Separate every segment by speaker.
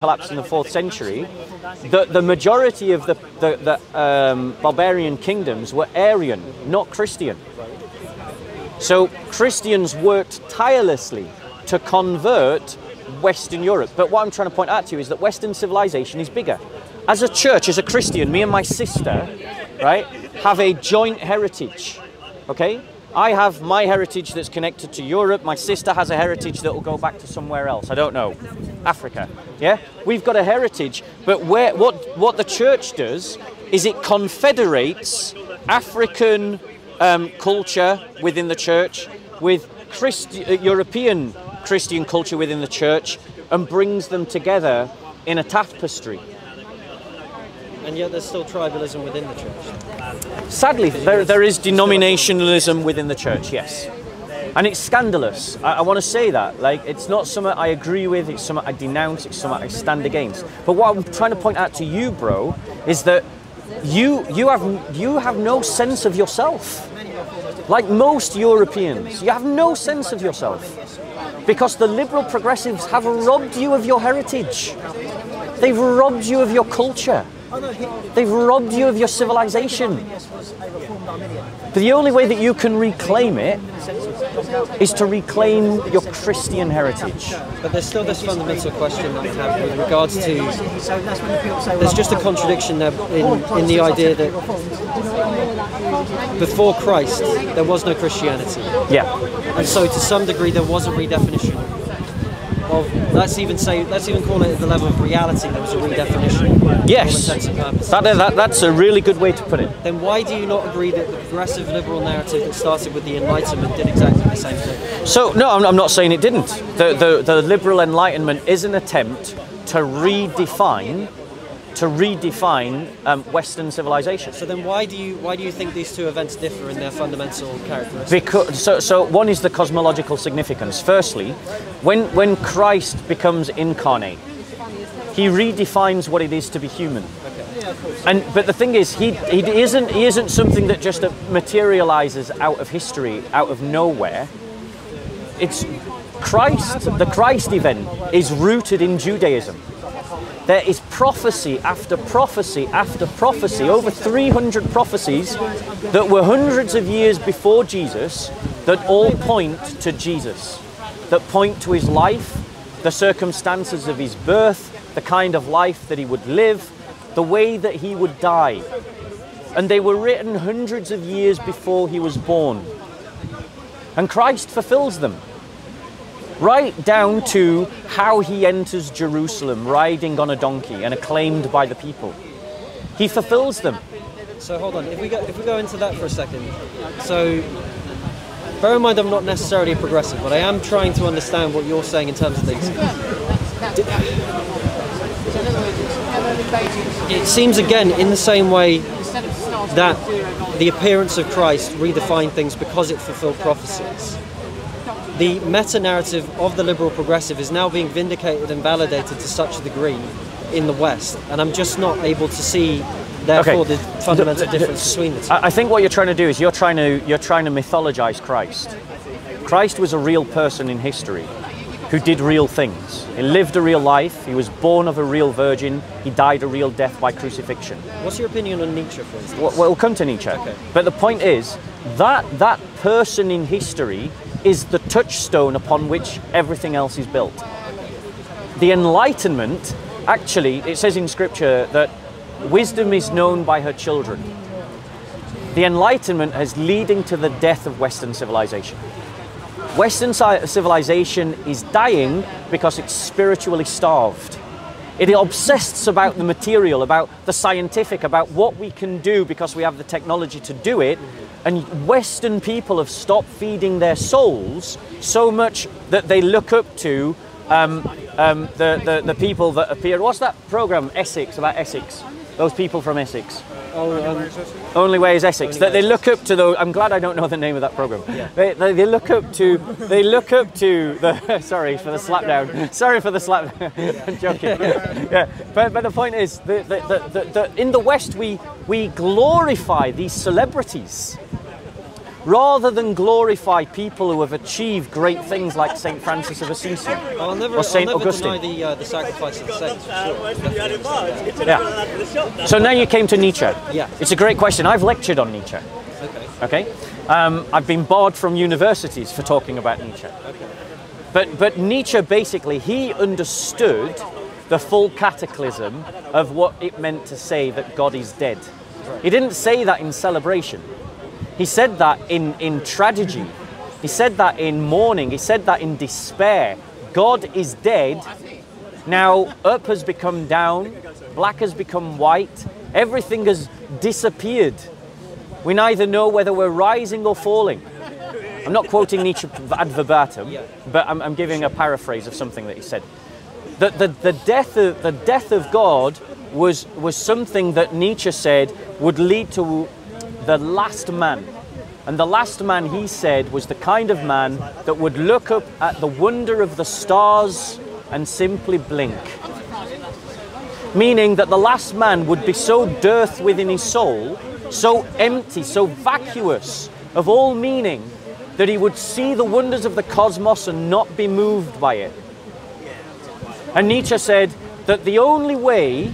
Speaker 1: collapsed in the 4th century, the majority of the barbarian kingdoms were Arian, not Christian. So Christians worked tirelessly to convert Western Europe. But what I'm trying to point out to you is that Western civilization is bigger. As a church, as a Christian, me and my sister, right, have a joint heritage, okay? I have my heritage that's connected to Europe. My sister has a heritage that will go back to somewhere else. I don't know, Africa. Yeah, we've got a heritage, but what the church does is it confederates African culture within the church with European Christian culture within the church and brings them together in a tapestry.
Speaker 2: And yet there's still tribalism within the church.
Speaker 1: Sadly, there is denominationalism within the church, yes. And it's scandalous. I want to say that. Like, it's not something I agree with, it's something I denounce, it's something I stand against. But what I'm trying to point out to you, bro, is that you have no sense of yourself. Like most Europeans, you have no sense of yourself. Because the liberal progressives have robbed you of your heritage. They've robbed you of your culture. They've robbed you of your civilization. But the only way that you can reclaim it is to reclaim your Christian heritage.
Speaker 2: But there's still this fundamental question that we have with regards to... There's just a contradiction there in the idea that before Christ, there was no Christianity.
Speaker 1: Yeah.
Speaker 2: And so to some degree, there was a redefinition of, let's even call it at the level of reality, there was a redefinition.
Speaker 1: Yes, that's a really good way to put it.
Speaker 2: Then why do you not agree that the progressive liberal narrative that started with the Enlightenment did exactly the same thing?
Speaker 1: So, no, I'm not saying it didn't. The liberal Enlightenment is an attempt to redefine Western civilization.
Speaker 2: So then why do you think these two events differ in their fundamental characteristics?
Speaker 1: Because so one is the cosmological significance. Firstly, when Christ becomes incarnate, he redefines what it is to be human. Okay. But the thing is, he isn't something that just materializes out of history, out of nowhere. It's Christ. The Christ event is rooted in Judaism. There is prophecy after prophecy after prophecy, over 300 prophecies that were hundreds of years before Jesus, that all point to Jesus, that point to his life, the circumstances of his birth, the kind of life that he would live, the way that he would die. And they were written hundreds of years before he was born. And Christ fulfills them. Right down to how he enters Jerusalem riding on a donkey and acclaimed by the people. He fulfills them.
Speaker 2: So hold on, if we go into that for a second. So bear in mind I'm not necessarily a progressive, but I am trying to understand what you're saying in terms of things. It seems again in the same way that the appearance of Christ redefined things because it fulfilled prophecies. The meta-narrative of the liberal progressive is now being vindicated and validated to such a degree in the West, and I'm just not able to see, therefore, the fundamental difference between the two.
Speaker 1: I think what you're trying to do is you're trying to mythologize Christ. Christ was a real person in history who did real things. He lived a real life. He was born of a real virgin. He died a real death by crucifixion.
Speaker 2: What's your opinion on Nietzsche, for instance?
Speaker 1: Well, we'll come to Nietzsche. Okay. But the point is that person in history is the touchstone upon which everything else is built. The Enlightenment, actually, it says in Scripture that wisdom is known by her children. The Enlightenment is leading to the death of Western civilization. Western civilization is dying because it's spiritually starved. It obsesses about the material, about the scientific, about what we can do because we have the technology to do it. And Western people have stopped feeding their souls so much that they look up to the people that appear. What's that program, Essex, about Essex? Those people from Essex. Only Way is Essex. They look up to those. I'm glad I don't know the name of that program. Yeah. They look up to the. Sorry for the slap down. Sorry for the slap. I'm joking. Yeah. But the point is, in the West we glorify these celebrities. rather than glorify people who have achieved great things like St. Francis of Assisi or St. Augustine.
Speaker 2: Deny the sacrifice of the saints, for sure.
Speaker 1: Yeah. So now you came to Nietzsche.
Speaker 2: Yeah.
Speaker 1: It's a great question. I've lectured on Nietzsche.
Speaker 2: Okay.
Speaker 1: Okay. I've been barred from universities for talking about Nietzsche.
Speaker 2: Okay.
Speaker 1: But Nietzsche basically, he understood the full cataclysm of what it meant to say that God is dead. He didn't say that in celebration. He said that in tragedy. He said that in mourning. He said that in despair. God is dead. Now up has become down, black has become white, everything has disappeared. We neither know whether we're rising or falling. I'm not quoting Nietzsche ad verbatim, but I'm giving a paraphrase of something that he said. The death of God was something that Nietzsche said would lead to the last man. And the last man, he said, was the kind of man that would look up at the wonder of the stars and simply blink. Meaning that the last man would be so dearth within his soul, so empty, so vacuous of all meaning, that he would see the wonders of the cosmos and not be moved by it. And Nietzsche said that the only way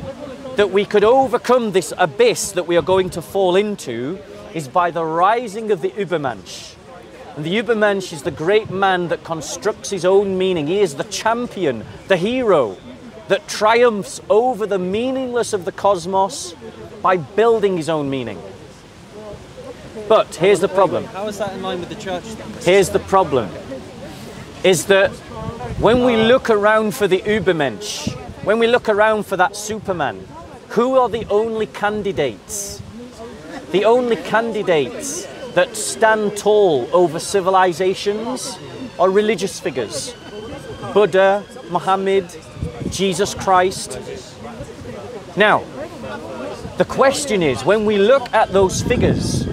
Speaker 1: that we could overcome this abyss that we are going to fall into is by the rising of the Übermensch. And the Übermensch is the great man that constructs his own meaning. He is the champion, the hero, that triumphs over the meaningless of the cosmos by building his own meaning. But here's the problem.
Speaker 2: How is that in line with the church then?
Speaker 1: Here's the problem, is that when we look around for the Übermensch, when we look around for that Superman, who are the only candidates? The only candidates that stand tall over civilizations are religious figures. Buddha, Muhammad, Jesus Christ. Now, the question is, when we look at those figures,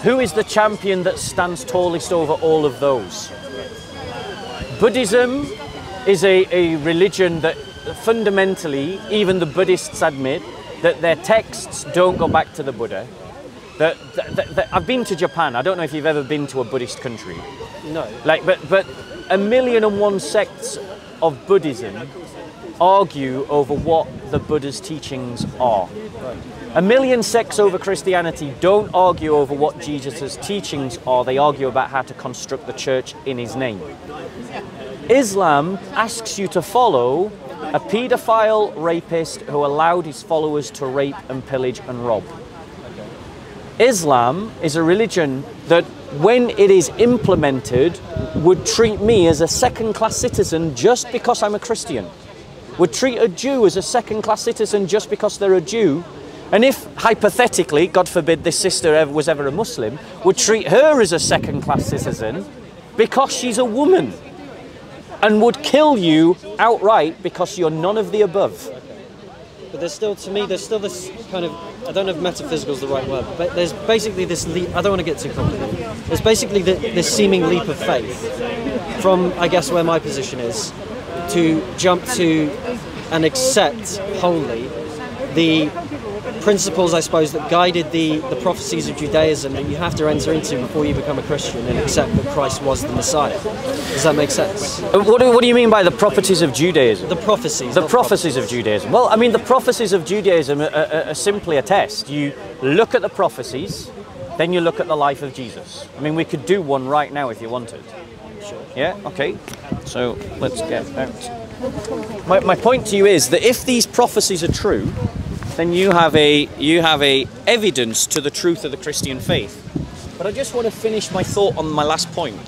Speaker 1: who is the champion that stands tallest over all of those? Buddhism is a religion that fundamentally, even the Buddhists admit, that their texts don't go back to the Buddha. I've been to Japan. I don't know if you've ever been to a Buddhist country.
Speaker 2: No.
Speaker 1: But 1,000,001 sects of Buddhism argue over what the Buddha's teachings are.
Speaker 2: Right.
Speaker 1: 1,000,000 sects over Christianity don't argue over what Jesus' teachings are. They argue about how to construct the church in his name. Islam asks you to follow a paedophile rapist who allowed his followers to rape and pillage and rob. Islam is a religion that, when it is implemented, would treat me as a second-class citizen just because I'm a Christian. Would treat a Jew as a second-class citizen just because they're a Jew. And if, hypothetically, God forbid this sister was ever a Muslim, would treat her as a second-class citizen because she's a woman. And would kill you outright because you're none of the above.
Speaker 2: But there's still, to me, there's still this kind of, I don't know if metaphysical is the right word, but there's basically this leap, I don't want to get too complicated, there's basically this seeming leap of faith from, I guess, where my position is, to jump to and accept wholly the principles, I suppose, that guided the prophecies of Judaism that you have to enter into before you become a Christian and accept that Christ was the Messiah. Does that make sense?
Speaker 1: What do you mean by the properties of Judaism?
Speaker 2: The prophecies.
Speaker 1: The prophecies of Judaism. Well, I mean, the prophecies of Judaism are simply a test. You look at the prophecies, then you look at the life of Jesus. I mean, we could do one right now if you wanted.
Speaker 2: Sure.
Speaker 1: Yeah? Okay. So let's get out. My point to you is that if these prophecies are true, then you have a evidence to the truth of the Christian faith. But I just want to finish my thought on my last point.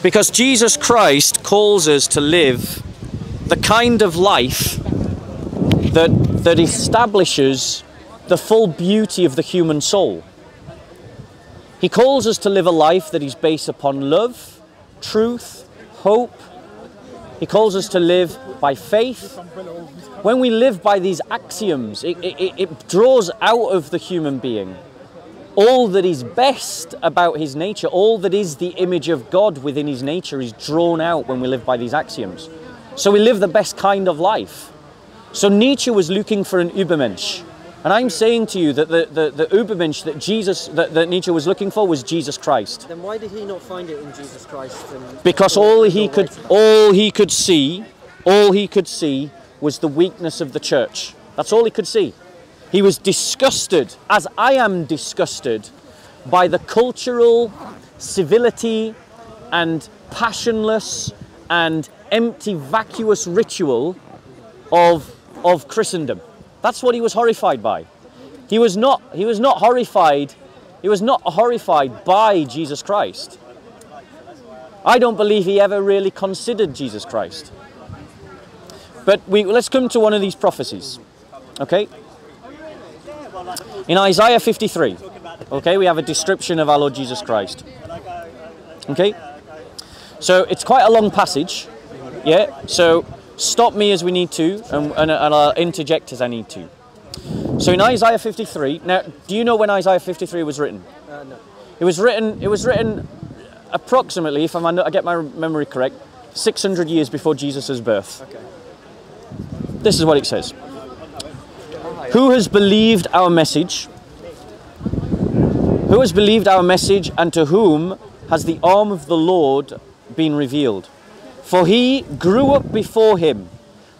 Speaker 1: Because Jesus Christ calls us to live the kind of life that establishes the full beauty of the human soul. He calls us to live a life that is based upon love, truth, hope. He calls us to live by faith. When we live by these axioms, it draws out of the human being all that is best about his nature, all that is the image of God within his nature is drawn out when we live by these axioms. So we live the best kind of life. So Nietzsche was looking for an Übermensch. And I'm saying to you that the Übermensch that Jesus, that Nietzsche was looking for was Jesus Christ.
Speaker 2: Then why did he not find it in Jesus Christ?
Speaker 1: Because all he could see was the weakness of the church. That's all he could see. He was disgusted, as I am disgusted, by the cultural civility and passionless and empty, vacuous ritual of Christendom. That's what he was horrified by. He was not horrified by Jesus Christ. I don't believe he ever really considered Jesus Christ. But let's come to one of these prophecies. Okay? In Isaiah 53, okay, we have a description of our Lord Jesus Christ. Okay? So it's quite a long passage. Yeah? So stop me as we need to, and I'll interject as I need to. So in Isaiah 53, now, do you know when Isaiah 53 was written?
Speaker 2: No.
Speaker 1: It was written approximately, if I get my memory correct, 600 years before Jesus' birth.
Speaker 2: Okay.
Speaker 1: This is what it says. Who has believed our message? Who has believed our message, and to whom has the arm of the Lord been revealed? For he grew up before him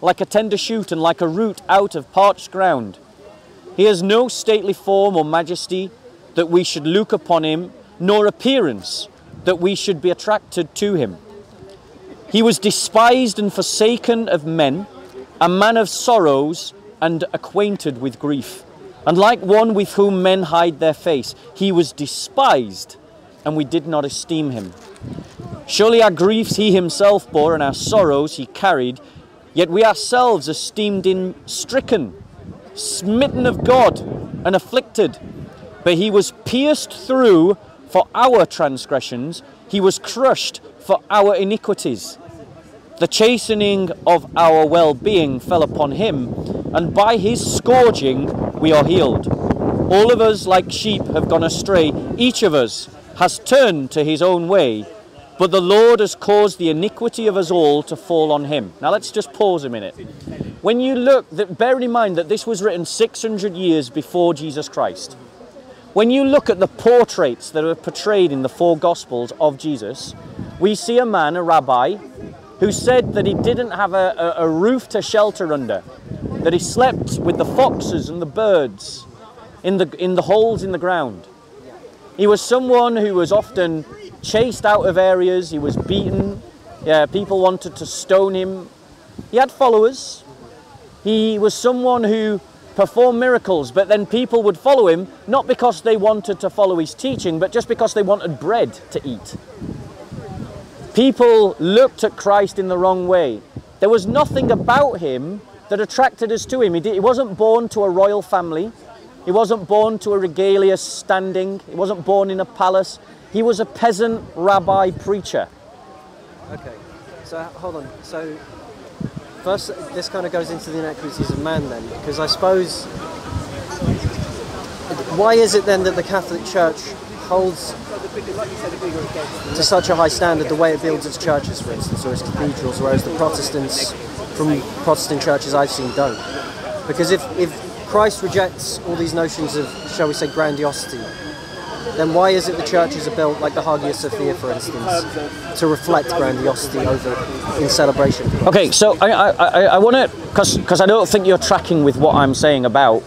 Speaker 1: like a tender shoot and like a root out of parched ground. He has no stately form or majesty that we should look upon him, nor appearance that we should be attracted to him. He was despised and forsaken of men, a man of sorrows and acquainted with grief. And like one with whom men hide their face, he was despised, and we did not esteem him. Surely our griefs he himself bore, and our sorrows he carried, yet we ourselves esteemed him stricken, smitten of God, and afflicted. But he was pierced through for our transgressions, he was crushed for our iniquities. The chastening of our well-being fell upon him, and by his scourging we are healed. All of us like sheep have gone astray, each of us has turned to his own way, but the Lord has caused the iniquity of us all to fall on him. Now let's just pause a minute. When you look, bear in mind that this was written 600 years before Jesus Christ. When you look at the portraits that are portrayed in the four Gospels of Jesus, we see a man, a rabbi, who said that he didn't have a roof to shelter under, that he slept with the foxes and the birds in the holes in the ground. He was someone who was often chased out of areas, he was beaten, people wanted to stone him. He had followers. He was someone who performed miracles, but then people would follow him, not because they wanted to follow his teaching, but just because they wanted bread to eat. People looked at Christ in the wrong way. There was nothing about him that attracted us to him. He wasn't born to a royal family. He wasn't born to a regalia standing. He wasn't born in a palace. He was a peasant rabbi preacher.
Speaker 2: Okay, so hold on. So first, this kind of goes into the inequities of man then, because I suppose, why is it then that the Catholic Church holds to such a high standard the way it builds its churches, for instance, or its cathedrals, whereas the Protestants from Protestant churches I've seen don't? Because if Christ rejects all these notions of, shall we say, grandiosity, then why is it the churches are built like the Hagia Sophia, for instance, to reflect grandiosity in celebration?
Speaker 1: Okay, so I want to, because I don't think you're tracking with what I'm saying about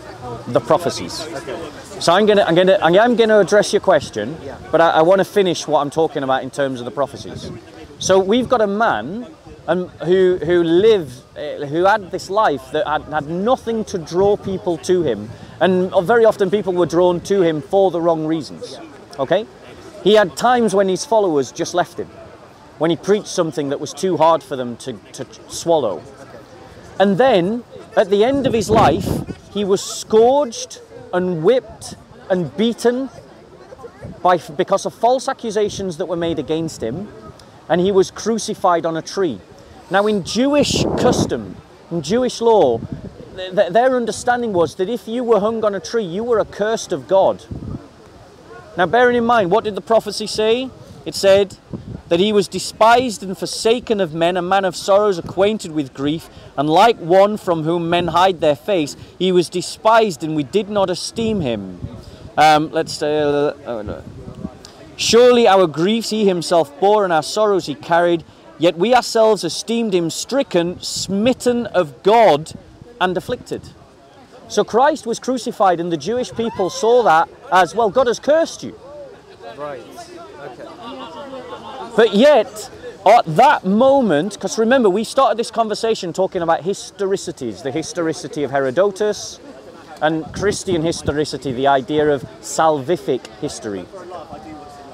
Speaker 1: the prophecies.
Speaker 2: Okay.
Speaker 1: So I'm gonna address your question, but I want to finish what I'm talking about in terms of the prophecies. So we've got a man who had this life that had nothing to draw people to him, and very often people were drawn to him for the wrong reasons. Okay, he had times when his followers just left him, when he preached something that was too hard for them to swallow, and then at the end of his life he was scourged and whipped and beaten because of false accusations that were made against him, and he was crucified on a tree. Now in Jewish custom, in Jewish law, their understanding was that if you were hung on a tree, you were accursed of God. Now bearing in mind, what did the prophecy say? It said, that he was despised and forsaken of men, a man of sorrows, acquainted with grief, and like one from whom men hide their face, he was despised, and we did not esteem him. Surely our griefs he himself bore, and our sorrows he carried, yet we ourselves esteemed him stricken, smitten of God, and afflicted. So Christ was crucified, and the Jewish people saw that as, well, God has cursed you.
Speaker 2: Right, okay.
Speaker 1: But yet, at that moment, because remember, we started this conversation talking about historicities, the historicity of Herodotus, and Christian historicity, the idea of salvific history,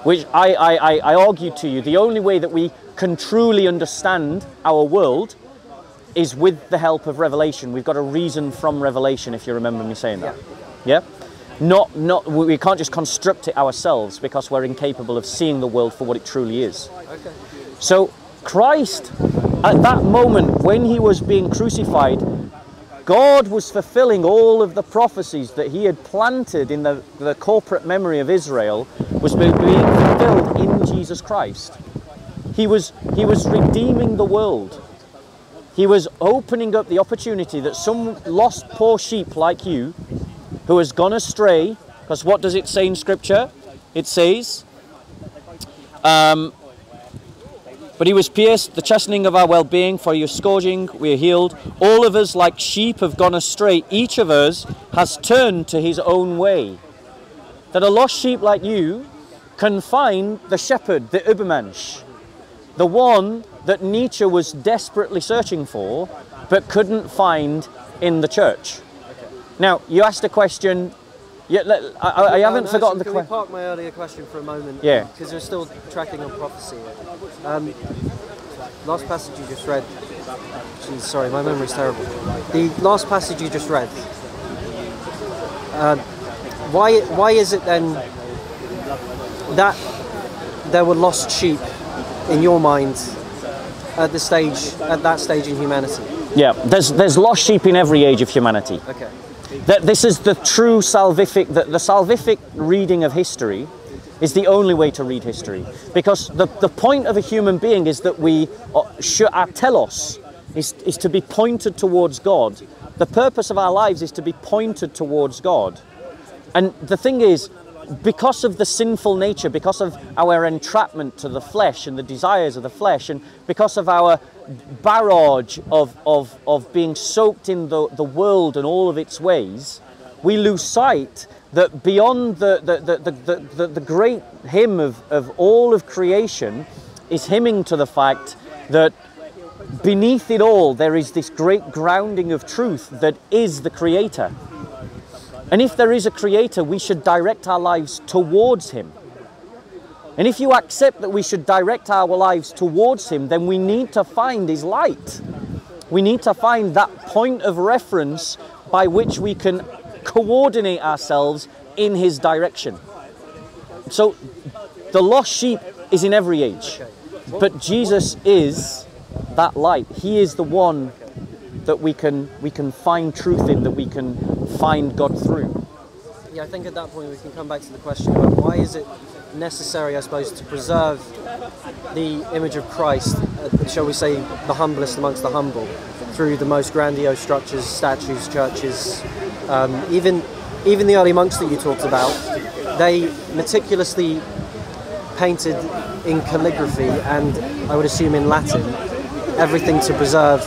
Speaker 1: which I argue to you, the only way that we can truly understand our world is with the help of revelation. We've got a reason from revelation, if you remember me saying that. Yeah? We can't just construct it ourselves because we're incapable of seeing the world for what it truly is.
Speaker 2: Okay.
Speaker 1: So Christ, at that moment when he was being crucified, God was fulfilling all of the prophecies that he had planted in the corporate memory of Israel, was being fulfilled in Jesus Christ. He was redeeming the world. He was opening up the opportunity that some lost poor sheep like you, who has gone astray, because what does it say in Scripture? It says, but he was pierced, the chastening of our well-being, for your scourging we are healed. All of us like sheep have gone astray. Each of us has turned to his own way. That a lost sheep like you can find the shepherd, the Übermensch, the one that Nietzsche was desperately searching for, but couldn't find in the church.
Speaker 2: Okay.
Speaker 1: Now, you asked a question. I haven't forgotten the question.
Speaker 2: Can we park my earlier question for a moment?
Speaker 1: Yeah.
Speaker 2: Because we're still tracking on prophecy. Last passage you just read. Geez, sorry, my memory's terrible. The last passage you just read. Why is it then that there were lost sheep in your mind at that stage in humanity?
Speaker 1: Yeah, there's lost sheep in every age of humanity.
Speaker 2: Okay.
Speaker 1: This is the true salvific, the salvific reading of history is the only way to read history. Because the point of a human being is that our telos is to be pointed towards God. The purpose of our lives is to be pointed towards God. And the thing is, because of the sinful nature, because of our entrapment to the flesh and the desires of the flesh, and because of our barrage of being soaked in the world and all of its ways, we lose sight that beyond the great hymn of all of creation is hymning to the fact that beneath it all there is this great grounding of truth that is the Creator. And if there is a Creator, we should direct our lives towards him. And if you accept that we should direct our lives towards him, then we need to find his light. We need to find that point of reference by which we can coordinate ourselves in his direction. So the lost sheep is in every age, but Jesus is that light. He is the one that we can find truth in, that we can find God through.
Speaker 2: Yeah, I think at that point we can come back to the question about why is it necessary, I suppose, to preserve the image of Christ, shall we say the humblest amongst the humble, through the most grandiose structures, statues, churches, even the early monks that you talked about, they meticulously painted in calligraphy and I would assume in Latin everything to preserve,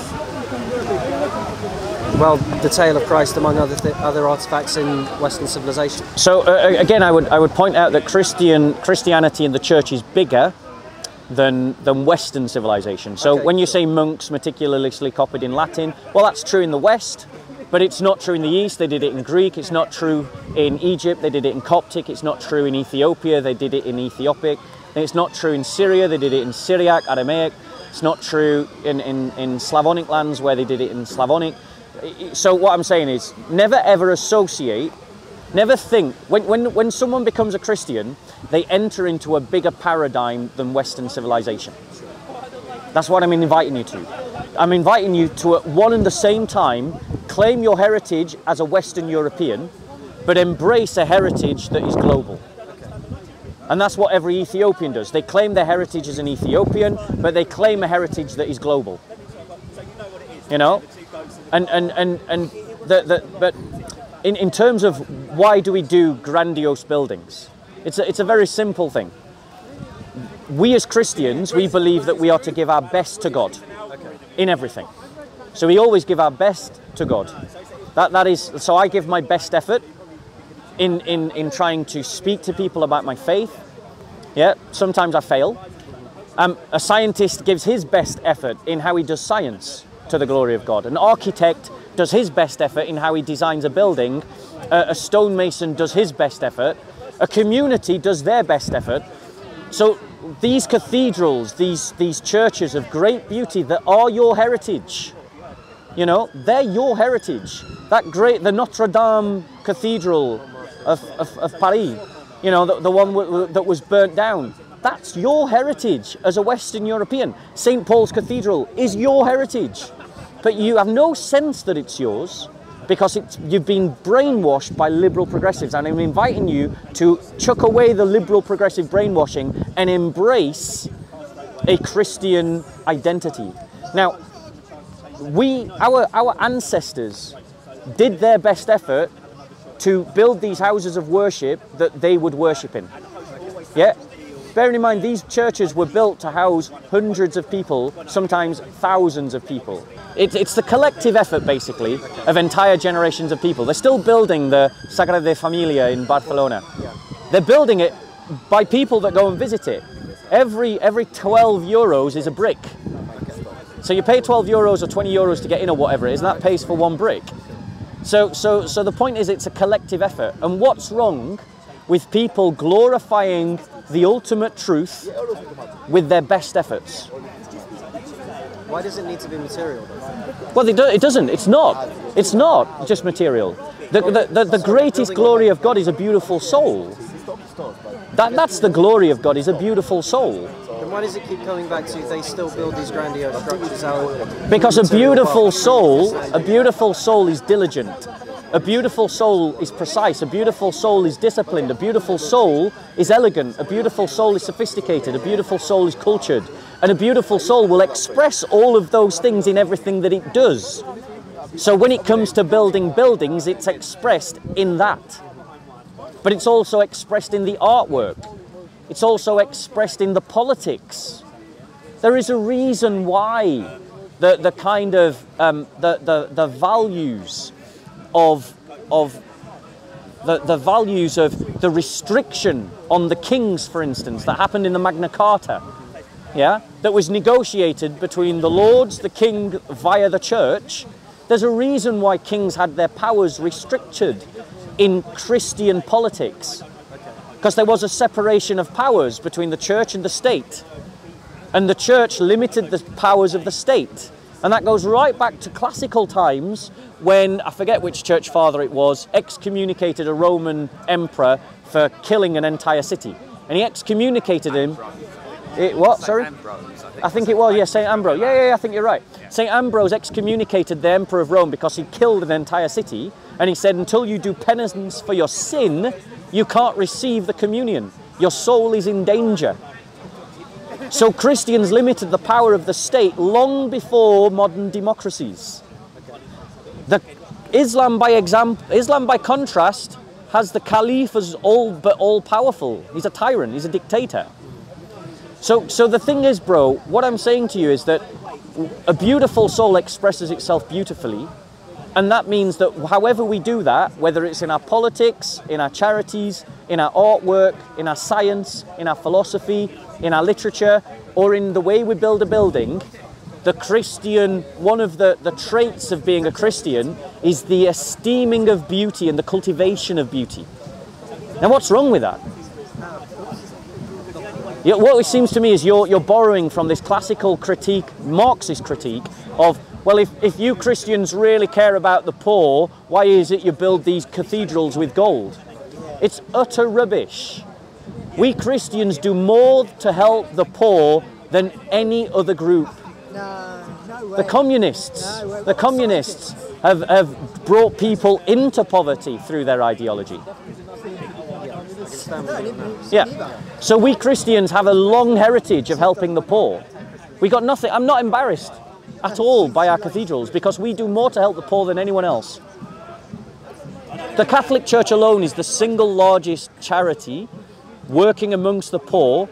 Speaker 2: well, the tale of Christ among other artifacts in Western civilization.
Speaker 1: So again, I would point out that Christianity in the church is bigger than Western civilization. So when you say monks meticulously copied in Latin, well, that's true in the West, but it's not true in the East. They did it in Greek. It's not true in Egypt. They did it in Coptic. It's not true in Ethiopia. They did it in Ethiopic. And it's not true in Syria. They did it in Syriac, Aramaic. It's not true in Slavonic lands where they did it in Slavonic. So what I'm saying is, never ever associate, never think, when someone becomes a Christian, they enter into a bigger paradigm than Western civilization. That's what I'm inviting you to. I'm inviting you to, at one and the same time, claim your heritage as a Western European, but embrace a heritage that is global. And that's what every Ethiopian does. They claim their heritage as an Ethiopian, but they claim a heritage that is global. You know? But in terms of why do we do grandiose buildings? It's a very simple thing. We as Christians, we believe that we are to give our best to God in everything. So we always give our best to God. That is, so I give my best effort in trying to speak to people about my faith. Yeah, sometimes I fail. A scientist gives his best effort in how he does science to the glory of God. An architect does his best effort in how he designs a building. A stonemason does his best effort. A community does their best effort. So these cathedrals, these churches of great beauty that are your heritage, you know, they're your heritage. The Notre Dame Cathedral of Paris, you know, the one that was burnt down, that's your heritage as a Western European. St. Paul's Cathedral is your heritage, but you have no sense that it's yours because you've been brainwashed by liberal progressives, and I'm inviting you to chuck away the liberal progressive brainwashing and embrace a Christian identity. Now, our ancestors did their best effort to build these houses of worship that they would worship in. Yeah? Bearing in mind, these churches were built to house hundreds of people, sometimes thousands of people. It's the collective effort, basically, of entire generations of people. They're still building the Sagrada Familia in Barcelona. They're building it by people that go and visit it. Every 12 euros is a brick. So you pay 12 euros or 20 euros to get in or whatever it is, and that pays for one brick. So the point is, it's a collective effort. And what's wrong with people glorifying the ultimate truth with their best efforts?
Speaker 2: Why does it need to be material, though?
Speaker 1: Well, it doesn't. It's not. It's not just material. The greatest glory of God is a beautiful soul. That's the glory of God, is a beautiful soul.
Speaker 2: Then why does it keep coming back to they still build these grandiose structures out?
Speaker 1: Because a beautiful soul is diligent. A beautiful soul is precise. A beautiful soul is disciplined. A beautiful soul is elegant. A beautiful soul is sophisticated. A beautiful soul is cultured. And a beautiful soul will express all of those things in everything that it does. So when it comes to building buildings, it's expressed in that. But it's also expressed in the artwork. It's also expressed in the politics. There is a reason why the kind of the values of the values of the restriction on the kings, for instance, that happened in the Magna Carta, yeah, that was negotiated between the lords, the king via the church. There's a reason why kings had their powers restricted in Christian politics, because there was a separation of powers between the church and the state, and the church limited the powers of the state. And that goes right back to classical times when, I forget which church father it was, excommunicated a Roman emperor for killing an entire city. And he excommunicated him. What, sorry? I think it was, yeah, St. Ambrose. Yeah, I think you're right. St. Ambrose excommunicated the emperor of Rome because he killed an entire city. And he said, until you do penance for your sin, you can't receive the communion. Your soul is in danger. So Christians limited the power of the state long before modern democracies. Islam by contrast, has the caliph as all powerful. He's a tyrant, he's a dictator. So the thing is, bro, what I'm saying to you is that a beautiful soul expresses itself beautifully. And that means that however we do that, whether it's in our politics, in our charities, in our artwork, in our science, in our philosophy, in our literature, or in the way we build a building, the Christian, one of the traits of being a Christian is the esteeming of beauty and the cultivation of beauty. Now, what's wrong with that? What it seems to me is you're borrowing from this classical critique, Marxist critique of, well, if you Christians really care about the poor, why is it you build these cathedrals with gold? It's utter rubbish. We Christians do more to help the poor than any other group.
Speaker 3: No way.
Speaker 1: The communists have brought people into poverty through their ideology.
Speaker 2: understand what you mean.
Speaker 1: Yeah. So we Christians have a long heritage of helping the poor. We got nothing. I'm not embarrassed at all by our cathedrals because we do more to help the poor than anyone else. The Catholic Church alone is the single largest charity working amongst the poor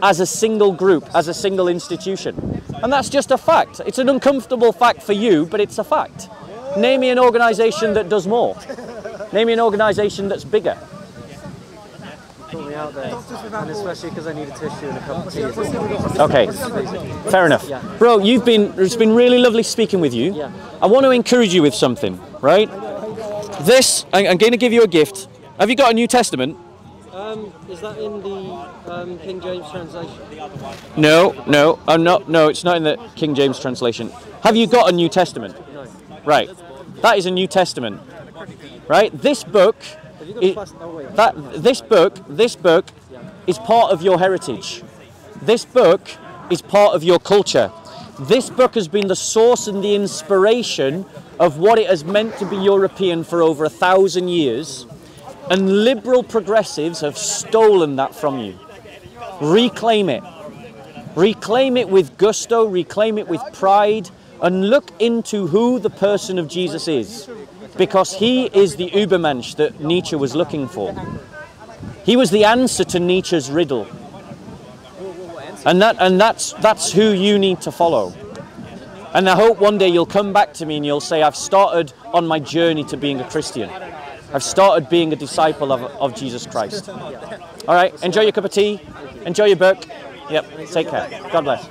Speaker 1: as a single group, as a single institution. And that's just a fact. It's an uncomfortable fact for you, but it's a fact. Name me an organisation that does more. Name me an organisation that's bigger.
Speaker 2: Put me out there, and especially because I need a tissue and a cup of tea.
Speaker 1: Okay, fair enough.
Speaker 2: Yeah.
Speaker 1: Bro, it's been really lovely speaking with you.
Speaker 2: Yeah.
Speaker 1: I want to encourage you with something, right? This, I'm going to give you a gift. Have you got a New Testament?
Speaker 2: Is that in the King James translation?
Speaker 1: No, I'm not. No, it's not in the King James translation. Have you got a New Testament?
Speaker 2: No.
Speaker 1: Right. That is a New Testament. Right? This book,
Speaker 2: Have you got a plastic? Oh, wait.
Speaker 1: this book is part of your heritage. This book is part of your culture. This book has been the source and the inspiration of what it has meant to be European for over 1,000 years. And liberal progressives have stolen that from you. Reclaim it. Reclaim it with gusto, reclaim it with pride, and look into who the person of Jesus is. Because he is the Übermensch that Nietzsche was looking for. He was the answer to Nietzsche's riddle. And that's who you need to follow. And I hope one day you'll come back to me and you'll say, I've started on my journey to being a Christian. I've started being a disciple of Jesus Christ. All right, enjoy your cup of tea, enjoy your book. Yep, take care. God bless.